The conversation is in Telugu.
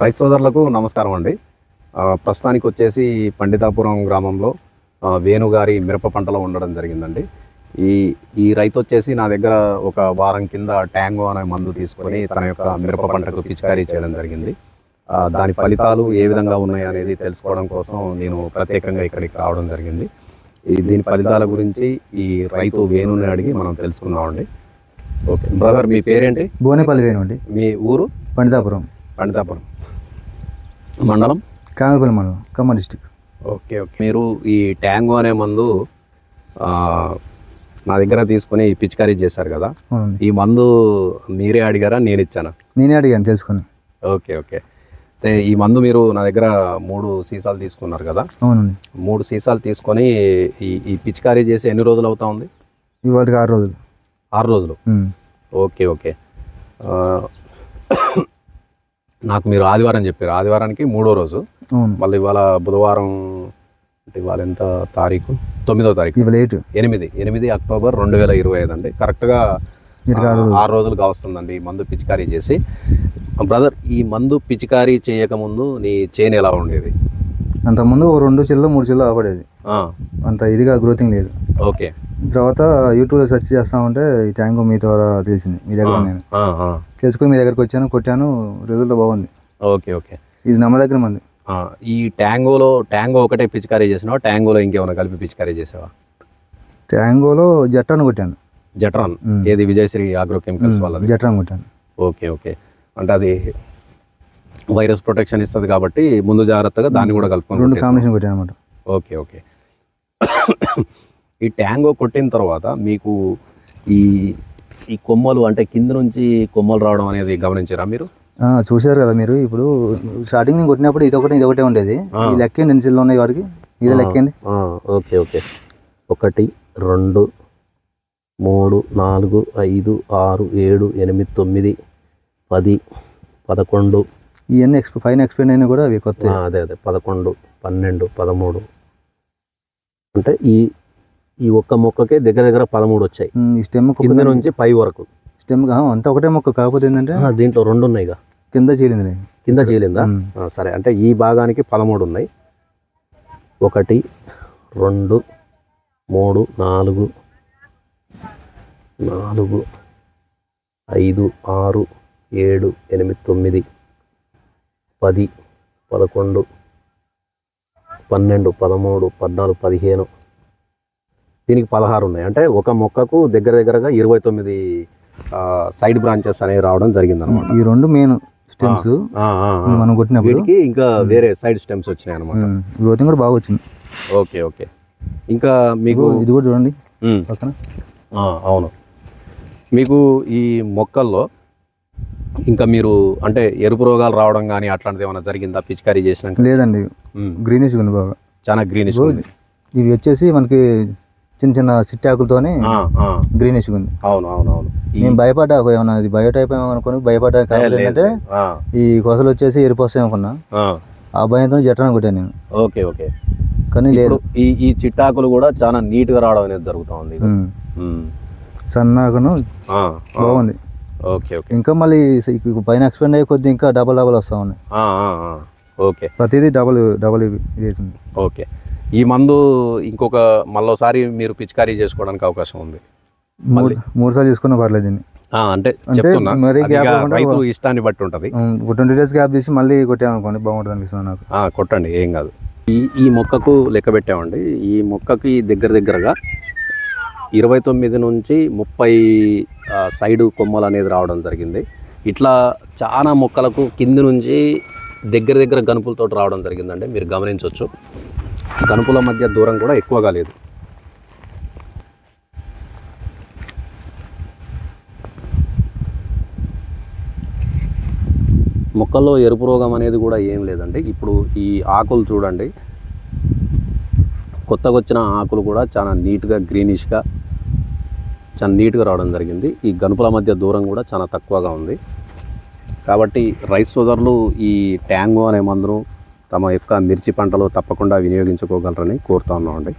రైతు సోదరులకు నమస్కారం అండి. ప్రస్తుతానికి వచ్చేసి పండితాపురం గ్రామంలో వేణుగారి మిరప పంటలో ఉండడం జరిగిందండి. ఈ రైతు వచ్చేసి నా దగ్గర ఒక వారం కింద ట్యాంగో అనే మందు తీసుకొని తన యొక్క మిరప పంటకు పిచికారీ చేయడం జరిగింది. దాని ఫలితాలు ఏ విధంగా ఉన్నాయి అనేది తెలుసుకోవడం కోసం నేను ప్రత్యేకంగా ఇక్కడికి రావడం జరిగింది. దీని ఫలితాల గురించి ఈ రైతు వేణుని అడిగి మనం తెలుసుకుందామండి. ఓకే బ్రదర్, మీ పేరేంటి? బోనేపల్లి వేణు అండి. మీ ఊరు? పండితాపురం. మండలం కాంగపల్లి మండలం, ఖమ్మం డిస్టిక్. ఓకే. మీరు ఈ ట్యాంగో అనే మందు నా దగ్గర తీసుకొని పిచికారీ చేశారు కదా, ఈ మందు మీరే అడిగారా నేను ఇచ్చానా? నేనే అడిగాను తెలుసుకొని. ఓకే. ఈ మందు మీరు నా దగ్గర 3 సీసాలు తీసుకున్నారు కదా? అవునండి. 3 సీసాలు తీసుకొని ఈ పిచికారీ చేసి ఎన్ని రోజులు అవుతా ఉంది? ఇవాళకి 6 రోజులు. 6 రోజులు. ఓకే. నాకు మీరు ఆదివారం చెప్పారు, ఆదివారానికి 3వ రోజు. మళ్ళీ ఇవాళ బుధవారం, ఇవాళ ఎంత తారీఖు? 9వ తారీఖు. 8 అక్టోబర్ 2025 అండి. కరెక్ట్గా 6 రోజులుగా వస్తుందండి ఈ మందు పిచికారీ చేసి. బ్రదర్, ఈ మందు పిచికారీ చేయకముందు నీ చేను ఎలా ఉండేది? అంతకుముందు 2 చిల్లు 3 చిల్లు అవపడేది. అంత ఇదిగా గ్రోతింగ్ లేదు. ఓకే. తర్వాత యూట్యూబ్లో సెర్చ్ చేస్తా ఉంటే ఈ ట్యాంగో మీ ద్వారా తెలిసింది. మీ దగ్గర నేను తెలుసుకుని మీ దగ్గరకు వచ్చాను, కొట్టాను, రిజల్ట్ బాగుంది. ఓకే. ఇది నమ్మదగిన మంది. ఈ ట్యాంగో ఒకటే పిచికారీ చేసినావా? ట్యాంగోలో ఇంకేమైనా కలిపి పిచికారీ చేసావా? ట్యాంగోలో జట్రాన్ కొట్టాను. జట్రాన్ ఏది? విజయశ్రీ ఆగ్రో కెమికల్స్ వాళ్ళది జట్రాన్ కొట్టాను. ఓకే. అంటే అది వైరస్ ప్రొటెక్షన్ ఇస్తుంది కాబట్టి ముందు జాగ్రత్తగా దాన్ని కూడా కలుపుకొని 2 కాంబినేషన్ కొట్టాను అనమాట. ఓకే. ఈ ట్యాంగో కొట్టిన తర్వాత మీకు ఈ కొమ్మలు, అంటే కింద నుంచి కొమ్మలు రావడం అనేది గమనించారా మీరు? చూసారు కదా మీరు. ఇప్పుడు స్టార్టింగ్ నేను కొట్టినప్పుడు ఇదొకటే ఉండేది. ఈ లెక్కండి ఎన్ని చిల్లు ఉన్నాయి వాడికి, ఇదే లెక్కండి. ఓకే. 1 2 3 4 5 6 7 8 9 10 11 ఇవన్నీ పైన ఎక్స్పెండ్ అయినా కూడా అవి కొత్త. అదే 11 12 13. అంటే ఈ ఒక్క మొక్కకే దగ్గర 13 వచ్చాయి. ఈ స్టెమ్ కింద నుంచి పై వరకు స్టెమ్ అంతా ఒకటే మొక్క. కాకపోతే ఏంటంటే దీంట్లో 2 ఉన్నాయిగా, కింద చీలింది. కింద చీలిందా? సరే, అంటే ఈ భాగానికి 13 ఉన్నాయి. 1 2 3 4 5 6 7 8 9 10 11 12 13 14 15. దీనికి 16 ఉన్నాయి. అంటే ఒక మొక్కకు దగ్గరగా 29 సైడ్ బ్రాంచెస్ అనేవి రావడం జరిగింది అనమాట. ఈ 2 మెయిన్ స్టెమ్స్ మనం కొట్టినప్పుడు ఇంకా వేరే సైడ్ స్టెమ్స్ వచ్చినాయి అనమాట. గ్రోతింగ్ కూడా బాగా వచ్చింది. ఓకే. ఇంకా మీకు ఇది కూడా చూడండి పక్కన. అవును. మీకు ఈ మొక్కల్లో ఇంకా మీరు అంటే ఎరుపు రోగాలు రావడం కానీ అట్లాంటిది ఏమైనా జరిగిందా పిచికారీ చేసినాక? లేదండి, గ్రీనిష్ ఉంది బాగా, చాలా గ్రీనిష్ ఉంది. ఇవి వచ్చేసి మనకి చిన్న చిట్టాకులతోనే గ్రీనిష్ ఉంది. అవును. నేను భయపడ్డా ఏమన్నా ఇది బయోటైప్ ఏమో అనుకుని భయపడ్డా. ఏంటంటే ఈ కొసలు వచ్చేసి ఎరుపు వస్తాయి అనుకున్నా. ఆ భయంతో జట్రాన్ని కొట్టాను నేను. ఓకే. కానీ లేదు, ఈ చిట్టాకులు కూడా చాలా నీట్ గా రావడం అనేది జరుగుతూ ఉంది. సన్నగాను బాగుంది. ఓకే. ఇంకా మళ్ళీ పైన ఎక్స్పెండ్ అయ్యే కొద్ది ఇంకా డబల్ వస్తా ఉన్నాయి. ఓకే. ప్రతిదీ డబల్ ఇది అవుతుంది. ఓకే. ఈ మందు మళ్ళీసారి మీరు పిచికారీ చేసుకోవడానికి అవకాశం ఉంది. 3 సార్లు చేసుకున్నా పర్లేదు దీన్ని. అంటే చెప్తున్నా, రైతు ఇష్టాన్ని బట్టి ఉంటుంది. 20 days గ్యాప్ తీసి మళ్ళీ కొట్టామనుకోండి బాగుంటుంది అనిపిస్తుంది నాకు. కొట్టండి, ఏం కాదు. ఈ మొక్కకు లెక్క పెట్టామండి. ఈ మొక్కకి దగ్గరగా 29 నుంచి 30 సైడు కొమ్మలు అనేది రావడం జరిగింది. ఇట్లా చాలా మొక్కలకు కింది నుంచి దగ్గర గనుపులతో రావడం జరిగిందండి. మీరు గమనించవచ్చు, గనుపుల మధ్య దూరం కూడా ఎక్కువగా లేదు. మొక్కల్లో ఎరుపు రోగం అనేది కూడా ఏం లేదండి. ఇప్పుడు ఈ ఆకులు చూడండి, కొత్తగా వచ్చిన ఆకులు కూడా చాలా నీట్గా గ్రీనిష్గా చాలా నీట్గా రావడం జరిగింది. ఈ గనుపుల మధ్య దూరం కూడా చాలా తక్కువగా ఉంది. కాబట్టి రైతు సోదరులు ఈ ట్యాంగో అనే మందును తమ యొక్క మిర్చి పంటలో తప్పకుండా వినియోగించుకోగలరని కోరుతా ఉన్నామండి.